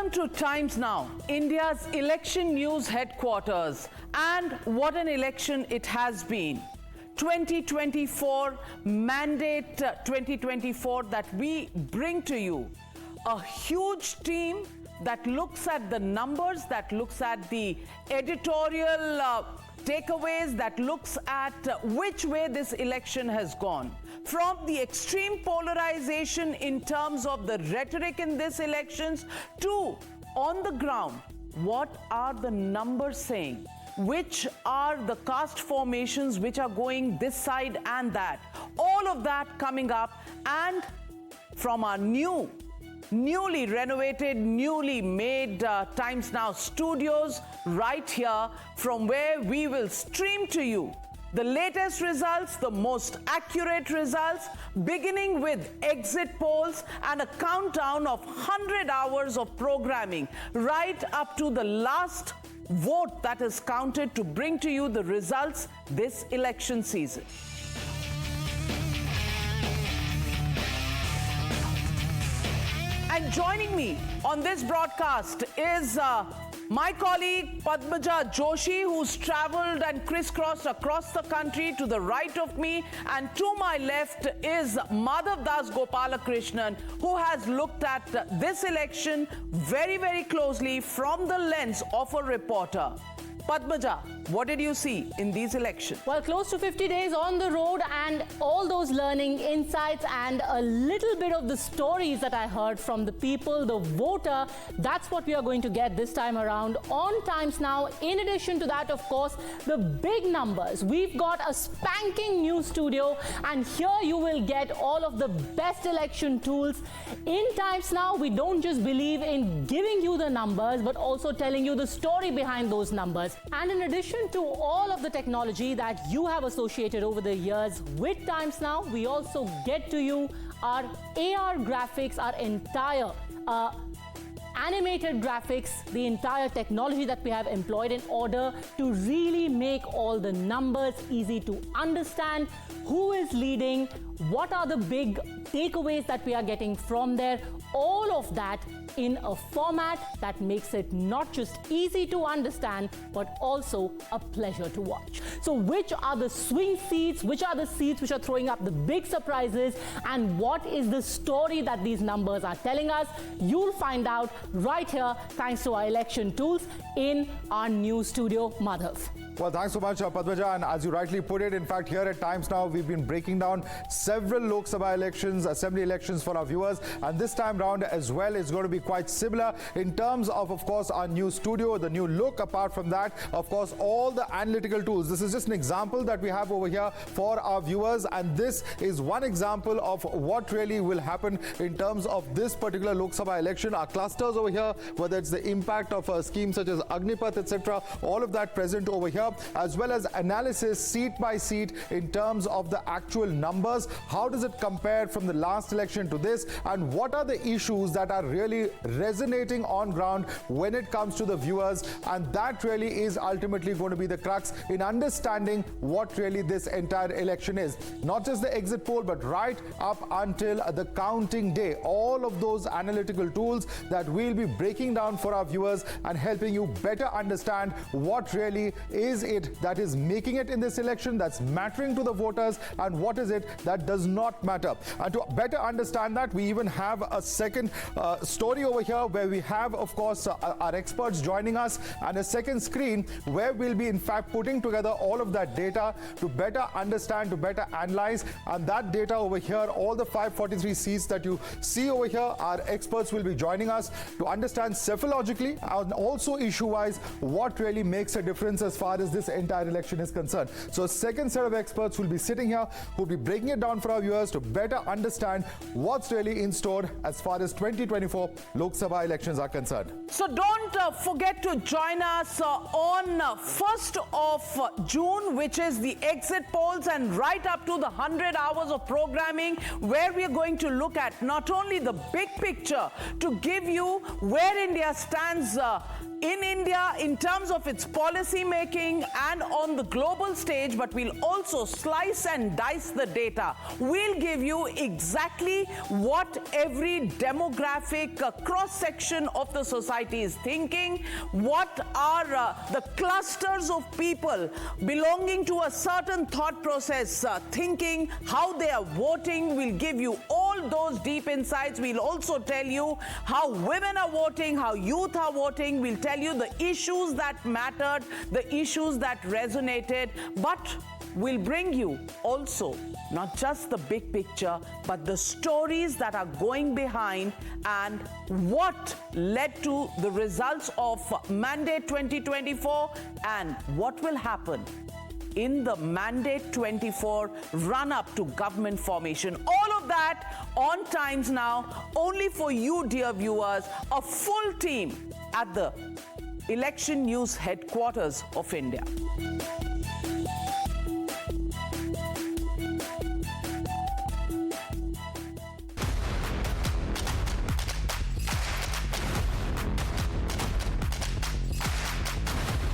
Welcome to Times Now, India's election news headquarters. And what an election it has been. 2024, mandate 2024 that we bring to you. A huge team that looks at the numbers, that looks at the editorial takeaways, that looks at which way this election has gone. From the extreme polarization in terms of the rhetoric in these elections to, on the ground, what are the numbers saying? Which are the caste formations which are going this side and that? All of that coming up, and from our newly renovated, newly made Times Now studios right here, from where we will stream to you the latest results, the most accurate results, beginning with exit polls and a countdown of 100 hours of programming, right up to the last vote that is counted to bring to you the results this election season. And joining me on this broadcast is my colleague Padmaja Joshi, who's traveled and crisscrossed across the country. To the right of me and to my left is Madhavgas Gopalakrishnan, who has looked at this election very, very closely from the lens of a reporter. Padmaja, what did you see in these elections? Well, close to 50 days on the road and all those learning insights and a little bit of the stories that I heard from the people, the voter, that's what we are going to get this time around on Times Now. In addition to that, of course, the big numbers. We've got a spanking new studio, and here you will get all of the best election tools. In Times Now, we don't just believe in giving you the numbers, but also telling you the story behind those numbers. And in addition to all of the technology that you have associated over the years with Times Now, we also get to you our AR graphics, our entire animated graphics, the entire technology that we have employed in order to really make all the numbers easy to understand. Who is leading? What are the big takeaways that we are getting from there? All of that in a format that makes it not just easy to understand, but also a pleasure to watch. So which are the swing seats? Which are the seats which are throwing up the big surprises? And what is the story that these numbers are telling us? You'll find out right here, thanks to our election tools in our new studio. Madhav. Well, thanks so much, Padmaja. And as you rightly put it, in fact, here at Times Now, we've been breaking down several Lok Sabha elections, assembly elections for our viewers. And this time round as well, it's going to be quite similar in terms of course, our new studio, the new look. Apart from that, of course, all the analytical tools. This is just an example that we have over here for our viewers. And this is one example of what really will happen in terms of this particular Lok Sabha election. Our clusters over here, whether it's the impact of a scheme such as Agnipath, etc., all of that present over here, as well as analysis seat by seat in terms of the actual numbers. How does it compare from the last election to this, and what are the issues that are really resonating on ground when it comes to the viewers? And that really is ultimately going to be the crux in understanding what really this entire election is. Not just the exit poll, but right up until the counting day. All of those analytical tools that we'll be breaking down for our viewers and helping you better understand what really is it that is making it in this election, that's mattering to the voters, and what is it that does not matter. And to better understand that, we even have a second story over here where we have, of course, our experts joining us, and a second screen where we'll be in fact putting together all of that data to better understand, to better analyze. And that data over here, all the 543 seats that you see over here, our experts will be joining us to understand cephalogically and also issue-wise what really makes a difference as far as this entire election is concerned. So a second set of experts will be sitting here, who will be breaking it down for our viewers to better understand what's really in store as far as 2024 Lok Sabha elections are concerned. So don't forget to join us on 1st of June, which is the exit polls, and right up to the 100 hours of programming, where we are going to look at not only the big picture to give you where India stands in India in terms of its policy making, happening and on the global stage, but we'll also slice and dice the data. We'll give you exactly what every demographic cross-section of the society is thinking, what are the clusters of people belonging to a certain thought process thinking, how they are voting. We'll give you all those deep insights. We'll also tell you how women are voting, how youth are voting. We'll tell you the issues that mattered, the issues that resonated, but we'll bring you also not just the big picture, but the stories that are going behind and what led to the results of Mandate 2024 and what will happen in the Mandate 24 run-up to government formation. All of that on Times Now, only for you, dear viewers, a full team at the Election News headquarters of India.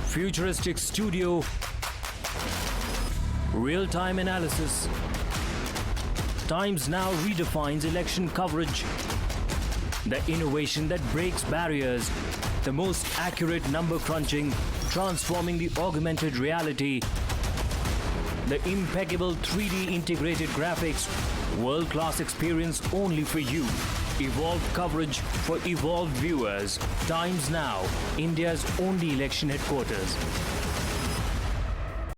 Futuristic studio, real-time analysis. Times Now redefines election coverage. The innovation that breaks barriers. The most accurate number crunching, transforming the augmented reality. The impeccable 3D integrated graphics. World-class experience only for you. Evolved coverage for evolved viewers. Times Now, India's only election headquarters.